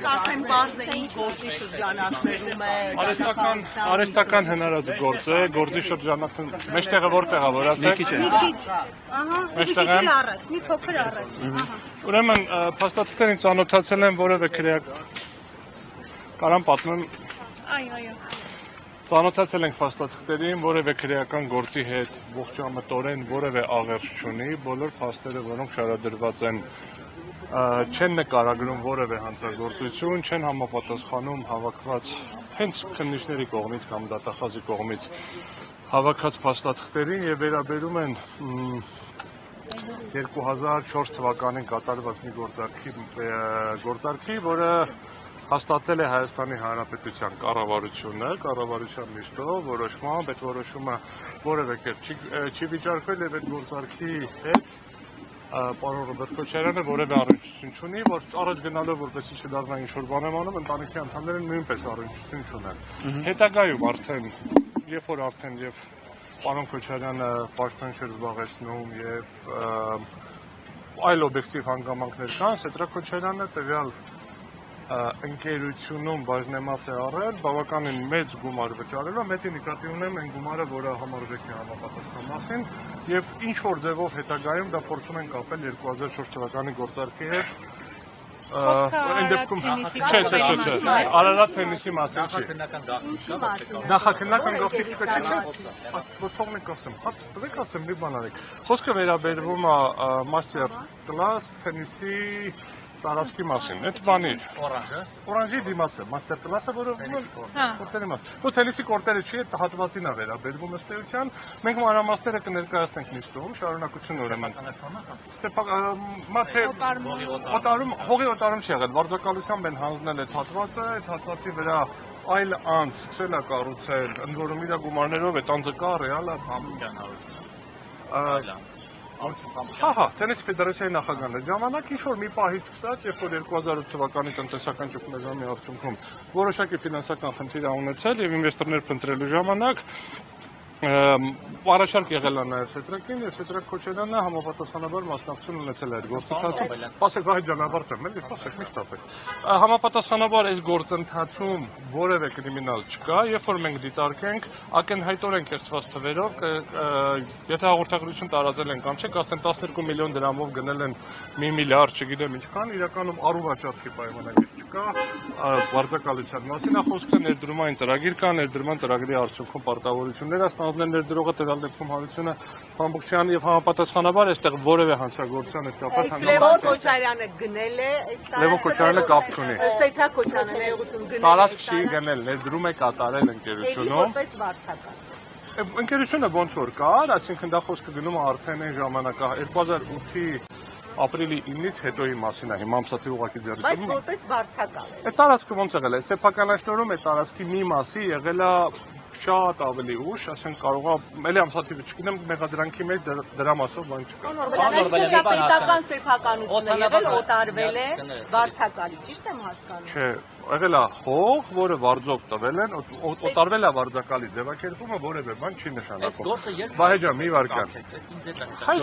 Բայց արդեն բարձ է ինչ գործի շրջանակներում է։ Արհեստական հնարած գործ է, գործի շրջանակում մեջտեղը որտեղ է, որ ասեք։ Մի քիչ, ահա, մի փոքր առաջ։ Ուրեմն փաստաթղթերին ծանոթացել եմ որևէ քրեակ կարամ պատմեմ։ Այո։ Ծանոթացել ենք փաստաթղթերին, որևէ քրեական գործի հետ ողջամտորեն որևէ աղերս չունի, բոլոր փաստերը, որոնք շարադրված են, չեն նկարագրում որևէ հանցագործություն, չեն համապատասխանում հավաքված հենց քննիչների կողմից կամ դատախազի կողմից հավաքած փաստաթղթերին եւ վերաբերում են 2004 թվականին կատարված մի գործարքի, որը հաստատել է Հայաստանի Հանրապետության կառավարությունը, կառավարության միջոցով որոշմամբ, այդ որոշումը որևէ կերպ չի վիճարկվել եւ այդ գործարքի հետ պարոն Ռոբերտ Քոչարյանը որևէ առնչություն չունի, որ առաջ գնալով որպեսզի չդառնա ինչ-որ բան եմ անում, ընտանիքի անդամները նույնպես առնչություն չունեն։ Հետագայում արդեն, երբ որ արդեն եւ պարոն Քոչարյանը պաշտոն չէր զբաղեցնում եւ այլ օբյեկտիվ հանգամանքներ կան, Սեդրակ Քոչարյանը տվյալ ընկերությունում բաժնեմաս է առել, բավականին մեծ գումար վճարելով, մեծ նկատի ունեմ այն գումարը, որը համարվեք է համապատասխան մասին, եւ ինչ որ ձևով հետագայում դա փորձում են կապել 2004 թվականի գործարքի հետ։ Այն դեպքում չէ, Արարատ թենիսի մասին չի։ Նախաքննական գաղտնիք չկա, չէ՞։ Որ թողնենք ասեմ, տվեք ասեմ մի բան արեք։ Խոսքը վերաբերվում է մաստեր կլաս թենիսի տարածքի մասին, այդ բանի օրանժի դիմաց է, մաստեր կլասը, որը կորտերի մաս։ Ու թենիսի կորտերը չի, այդ հատվածին է վերաբերվում ըստ էության, մենք մանրամասները կներկայացնենք նիստում, շարունակություն ուրեմն։ Հողի օտարում չի եղել, վարձակալությամբ են հանձնել այդ հատվածը, այդ հատվածի վրա այլ անձ սկսել է կառուցել, ընդ որում իր գումարներով այդ անձը կա, ռեալ է, Հա, տենիս ֆեդերացիայի նախագահն է ժամանակ ինչ-որ մի պահից սկսած, երբ որ 2008 թվականի տնտեսական ճգնաժամի արդյունքում որոշակի ֆինանսական խնդիր ա ունեցել եւ ինվեստորներ փնտրելու ժամանակ առաջարկ եղել է նաև Սեդրակին եւ Սեդրակ Քոչարյանը համապատասխանաբար մասնակցություն ունեցել է այդ գործընթացում։ Ասեք, վայ ջանավարտեմ, էլի խոսեք, մի շտապեք։ Համապատասխանաբար այս գործընթացում որևէ կրիմինալ չկա, երբ որ մենք դիտարկենք ակնհայտորեն կերծված թվերով, եթե հաղորդագրություն տարածել են կամ չէ, ասեն 12 միլիոն դրամով գնել են 1 միլիարդ, չգիտեմ ինչքան, իրականում առուվաճառքի պայմանագիր չկա, վարձակալության մասին է խոսքը, ներդրումային ծրագիր կա, ներդրման ծրագրի արդյունքում պարտավորություններ ներդրողը տվյալ դեպքում հանրությունը Փամբուկչյան եւ համապատասխանաբար այստեղ որևէ հանցագործության հետ կապված Լևոն Քոչարյանը գնել է Լևոն Քոչարյանը կապ չունի Սեդրակ Քոչարյանը ներողություն գնել տարածք չի գնել ներդրում է կատարել ընկերությունում ընկերությունը ոնց որ կար այսինքն դա խոսքը գնում է արդեն այն ժամանակա 2008-ի ապրիլի 9-ից հետոյի մասին է հիմա ամսաթի ուղղակի ձեռքից բայց որպես վարձակալ է այդ տարածքը ոնց եղել է սեփականաշնորհում այդ տարածքի մի մասի եղել է շատ ավելի ուշ, ասենք կարող է էլի ամսաթիվը չգիտեմ, մեղադրանքի մեջ դրա մասով բան չկա։ Պետական սեփականություն է եղել, օտարվել է վարձակալի, ճիշտ եմ հասկանում։ Չէ, եղել է հող, որը վարձով տվել են, օտարվել է վարձակալի ձևակերպումը, որևէ բան չի նշանակում։ Վահե ջան, մի վարքան։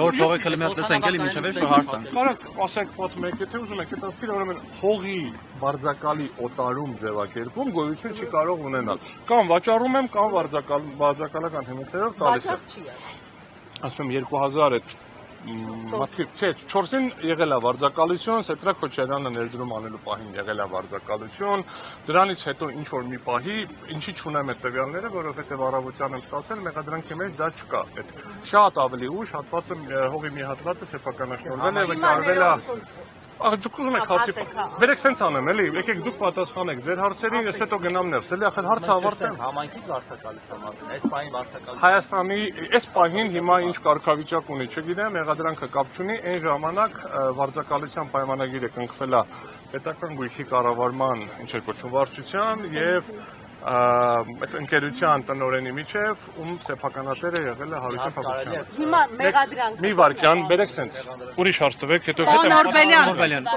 Որ թողեք լի մի հատ տեսենք էլի մինչև էս հարց տանք։ Կարակ ասենք պատմեք, եթե ուզում եք, դա ֆիլմ ուրեմն հողի վարձակալի օտարում ձևակերպում գոյություն չի կարող ունենալ։ Կամ վաճառում եմ, կամ վարձակալական հիմունքներով տալիս եմ։ Ասում 2000 չէ, 4-ին եղել է վարձակալություն, Սեդրակ Քոչարյանը ներդրում անելու պահին եղել է վարձակալություն, դրանից հետո ինչ-որ մի պահի, ինչի չունեմ այդ տվյալները, որովհետև առավոտյան եմ ստացել, մեղադրանքի մեջ դա չկա։ Այդ շատ ավելի ուշ հատվածը, հողի մի հատվածը սեփականաշնորհվել է, վճարվել է Դուք ուզում եք հարցի Վերեք սենց անեմ, էլի, եկեք դուք պատասխանեք ձեր հարցերին, ես հետո գնամ ներս, էլի ախր հարցը ավարտեմ։ Համայնքի վարձակալության մասին, այս պահին վարձակալություն։ Հայաստանի այս պահին հիմա ինչ կարգավիճակ ունի, չգիտեմ, մեղադրանքը կապ չունի, այն ժամանակ վարձակալության պայմանագիրը կնքվել է պետական գույքի կառավարման ինչ էր կոչվում վարչության եւ այդ ընկերության տնօրենի միջև ում սեփականատերը եղել է Հարություն Փափուկյանը։ Հիմա մեղադրանք։ Մի վարքյան, բերեք սենց, ուրիշ հարց տվեք, հետո Նորբելյան։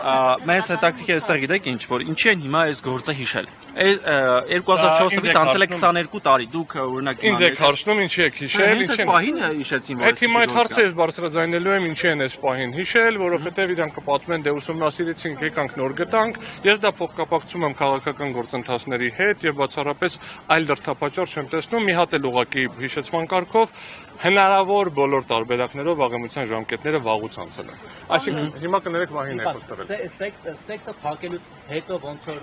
Մեզ հետաքրքիր էստեղ գիտեք ինչ, որ ինչի են հիմա այս գործը հիշել։ 2004 թվականից անցել է 22 տարի, դուք օրինակ ինձ եք հարցնում ինչի եք հիշել, Հենց այս պահին հիշեցին, որ Այդ հիմա այդ հարցը ես բարձրաձայնելու եմ ինչի են այս պահին հիշել, որովհետև իրանք կպատմեն դե ուսումնասիրեցինք, եկանք նոր գտանք, ես դա փոխկապակցում եմ քաղաքական գործընթացների հետ եւ բացառապես այլ դրդապատճառ չեմ տեսնում, մի հատ էլ ուղղակի հիշեցման կարգով հնարավոր բոլոր տարբերակներով աղեմության ժամկետները վաղուց անցել են։ Այսինքն հիմա կներեք Վահին է խոստվել։ Սեկտը փակելուց հետո ոնց որ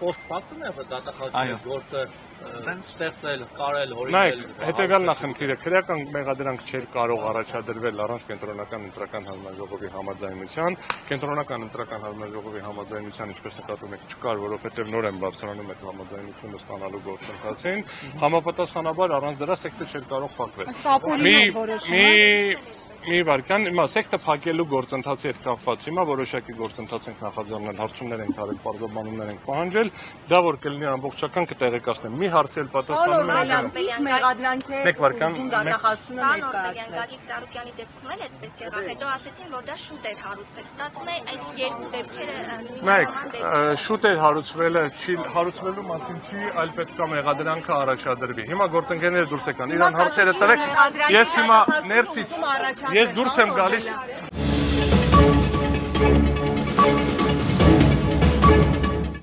post factum է դատախազի գործը ստեղծել, կարել, Նայեք, հորինել։ հետեւյալ նախնդիրը քրեական մեղադրանք չէր կարող առաջադրվել առանց կենտրոնական ընտրական հանձնաժողովի համաձայնության, կենտրոնական ընտրական հանձնաժողովի համաձայնության ինչպես նկատում եք չկար, որովհետև նոր են բարձրանում այդ համաձայնությունը ստանալու գործընթացին, համապատասխանաբար առանց դրա սեկտը չէր կարող փակվել։ Մի վարքյան, հիմա սեկտը փակելու գործընթացի հետ կապված հիմա որոշակի գործընթաց ենք նախաձեռնել, հարցումներ ենք արել, պարզաբանումներ ենք պահանջել, դա որ կլինի ամբողջական կտեղեկացնեմ։ Մի հարցի էլ պատասխանում եմ։ Մեղադրանք է Մեկ վարքան, դատախազությունը ներկայացնել։ Գագիկ Ծառուկյանի դեպքում էլ այդպես եղավ։ Հետո ասեցին, որ դա շուտ էր հարուցվել։ Ստացվում է այս երկու դեպքերը Նայեք, շուտ էր հարուցվելը, հարուցվելու մասին չի, այլ պետք է մեղադրանքը առաջադրվի։ Հիմա գործընկերները դուրս եկան, իրան հարցերը տվեք։ Ես հիմա ներսից ես դուրս եմ գալիս